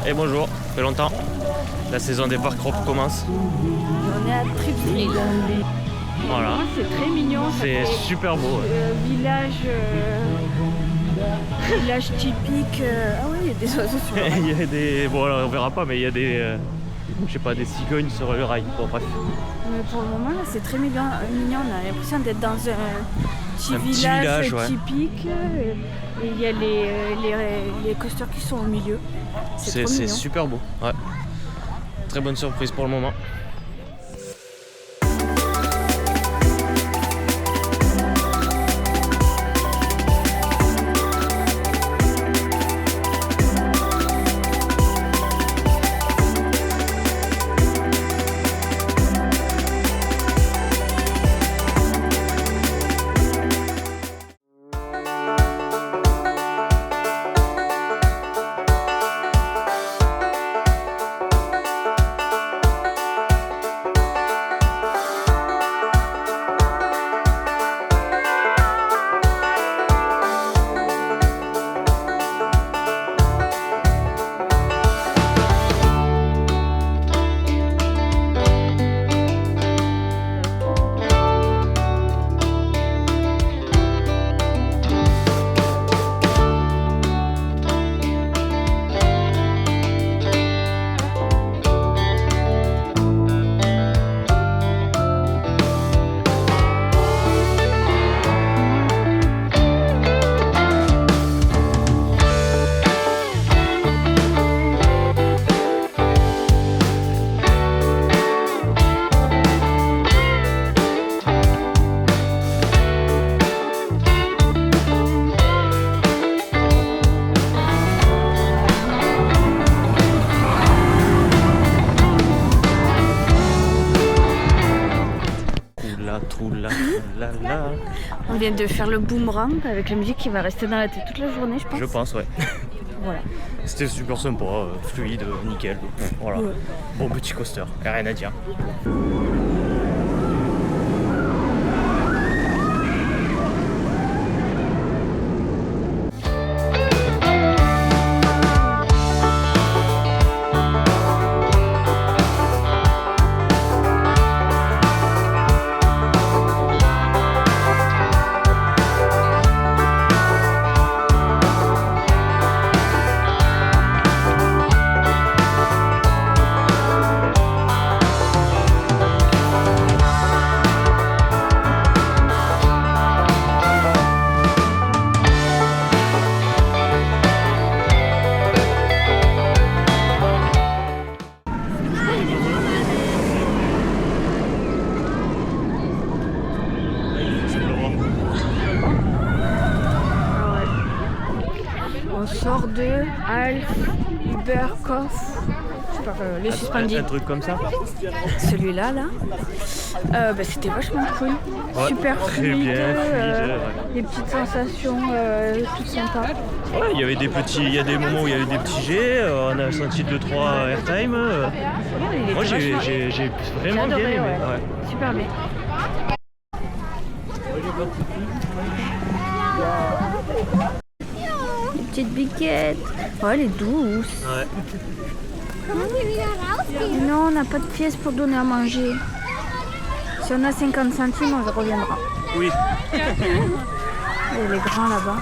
Et bonjour, ça fait longtemps. La saison des parcs commence. On est à Tripsdrill. Voilà. C'est très mignon. C'est super beau. Village typique. Ah oui, il y a des oiseaux sur le rail. Il y a des. Bon, alors, on verra pas, mais il y a des. Je sais pas, des cigognes sur le rail. Bon, bref. Mais pour le moment, là, c'est très mignon. On a l'impression d'être dans un petit village ouais. typique. Et il y a les coasters qui sont au milieu. C'est super beau. Ouais. Très bonne surprise pour le moment. On vient de faire le boomerang avec la musique qui va rester dans la tête toute la journée, je pense. Je pense, ouais. Voilà. C'était super sympa, fluide, nickel. Voilà. Ouais. Bon petit coaster, y a rien à dire. On sort de Alf, Uber, Koff, je sais pas, les suspendus. Un truc comme ça. Celui-là, c'était vachement cool. Ouais, super fluide, bien, des petites sensations toutes sympas. Ouais, il y avait y a des moments où il y avait des petits jets, on a senti 2-3 airtime. Moi j'ai vraiment bien aimé. Ouais. Super bien. Petite biquette. Oh, elle est douce. Ouais. Non, on n'a pas de pièces pour donner à manger. Si on a 50 centimes, on reviendra. Oui. Et les grands là-bas.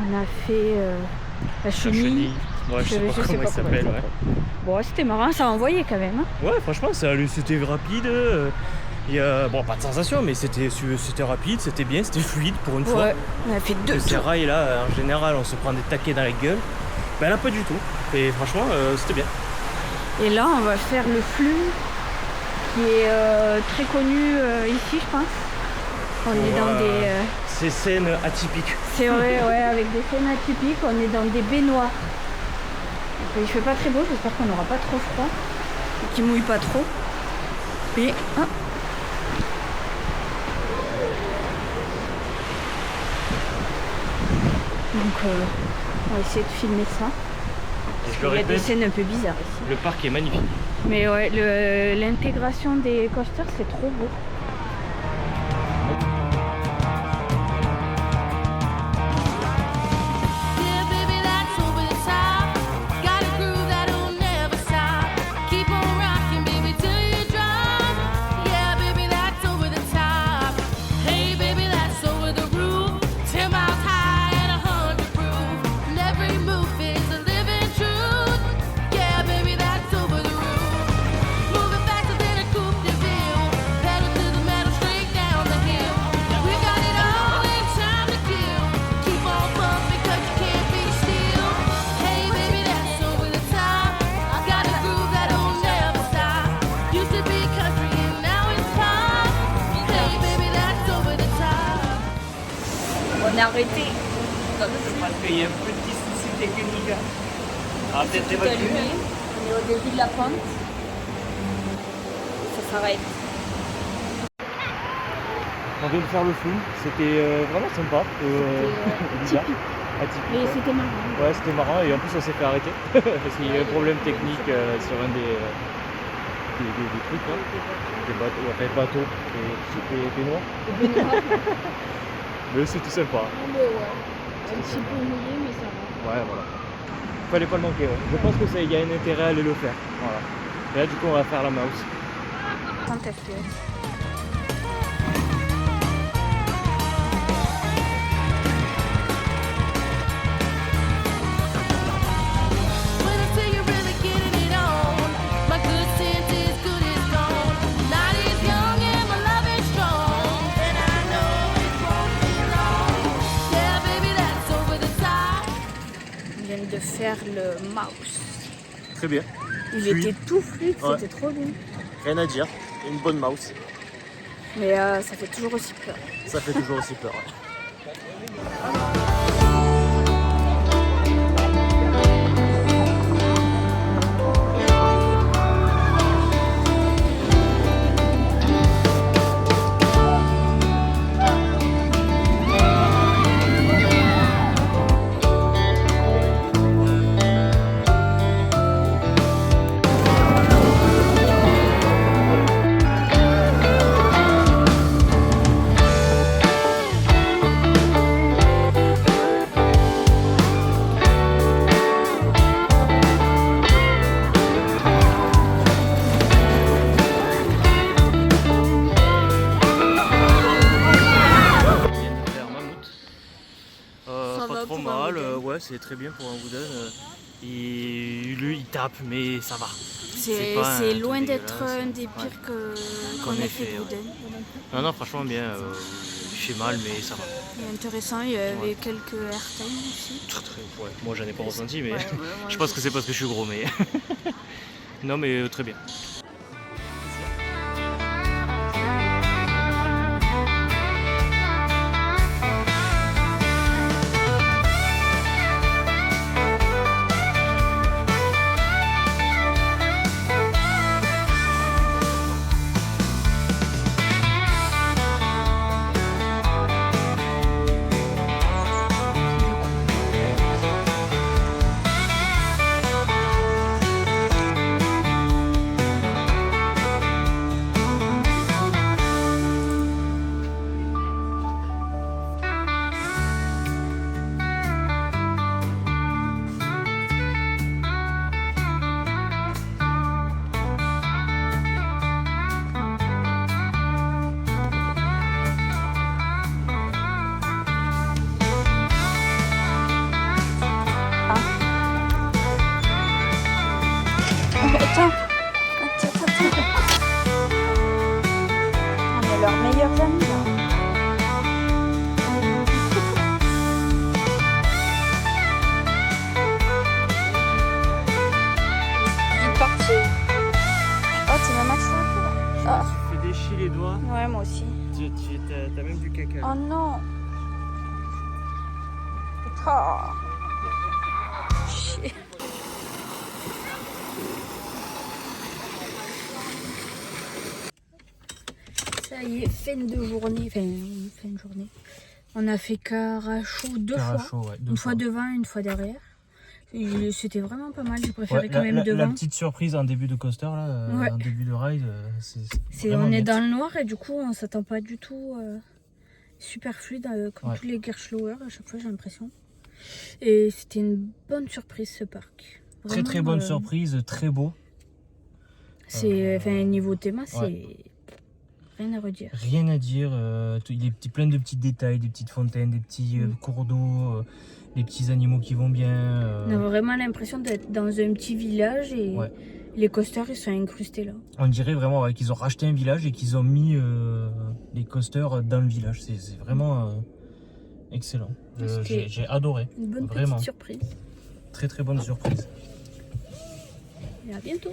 On a fait la chenille. Ouais, je sais pas comment il s'appelle. Ouais. Bon, c'était marrant, ça a envoyé quand même. Hein. Ouais, franchement, c'était rapide. Il y a, bon, pas de sensation, mais c'était rapide, c'était bien, c'était fluide pour une fois. Ouais, on a fait 2 Ces rails là, en général, on se prend des taquets dans la gueule. Ben là, pas du tout. Et franchement, c'était bien. Et là, on va faire le flux qui est très connu ici, je pense. On est dans des... Ces scènes atypiques. C'est vrai, ouais, avec des scènes atypiques. On est dans des baignoires. Il fait pas très beau, j'espère qu'on n'aura pas trop froid. Qu'il mouille pas trop. Et... Ah. Donc, on va essayer de filmer ça. Il y a des scènes un peu bizarres ici. Le parc est magnifique. Mais ouais, l'intégration des coasters, c'est trop beau. On a arrêté. Parce qu'il y a un petit souci technique. Ah, peut-être On est au début de la pente. Ça s'arrête. On vient de faire le fou. C'était vraiment sympa. Bizarre. Atypique. Mais c'était marrant. Ouais, c'était marrant et en plus on s'est fait arrêter parce qu'il y a eu un problème technique sur un des trucs. Hein. Des bateaux, enfin bateaux, des baignoires. Mais c'était sympa. Mais ouais. Un petit peu mouillé, mais ça va. Ouais, voilà. Fallait pas le manquer. Ouais. Je pense que ça y a un intérêt à aller le faire. Voilà. Et là, du coup, on va faire la mouse. Quand est-ce que... de faire le mouse. Très bien. Il était tout fluide, ouais. C'était trop bien. Rien à dire, une bonne mouse. Mais ça fait toujours aussi peur. Ça fait toujours aussi peur, ouais. Ouais, c'est très bien pour un wooden. Il tape, mais ça va. C'est loin d'être un des pires qu'on ait fait de wooden. Ouais. Non, franchement, bien. Il fait mal, mais ça va. Et intéressant, il y avait quelques airtime aussi. Ouais. Moi, j'en ai pas ressenti, mais je pense que c'est parce que je suis gros, mais. Non, mais très bien. meilleurs amis là. Il est parti. Oh, tu m'as max ah. Tu fais déchirer les doigts. Ouais, moi aussi. T'as même du caca. Oh non. Oh. Chier. Ça y est, fin de journée. Fin de journée. On a fait Caracho deux fois. Ouais, une fois devant, une fois derrière. C'était vraiment pas mal. J'ai préféré quand même devant. La petite surprise en début de coaster, là, ouais. en début de ride, on est dans le noir et du coup, on s'attend pas du tout. Super fluide, comme tous les Gerstlauer à chaque fois, j'ai l'impression. Et c'était une bonne surprise ce parc. Vraiment, très bonne surprise, très beau. C'est, niveau théma, c'est rien à redire. Rien à dire. Il est plein de petits détails, des petites fontaines, des petits cours d'eau, les petits animaux qui vont bien. On a vraiment l'impression d'être dans un petit village et les coasters ils sont incrustés là. On dirait vraiment qu'ils ont racheté un village et qu'ils ont mis les coasters dans le village. C'est vraiment excellent. J'ai adoré. Une bonne vraiment. petite surprise. Très bonne surprise. Et à bientôt.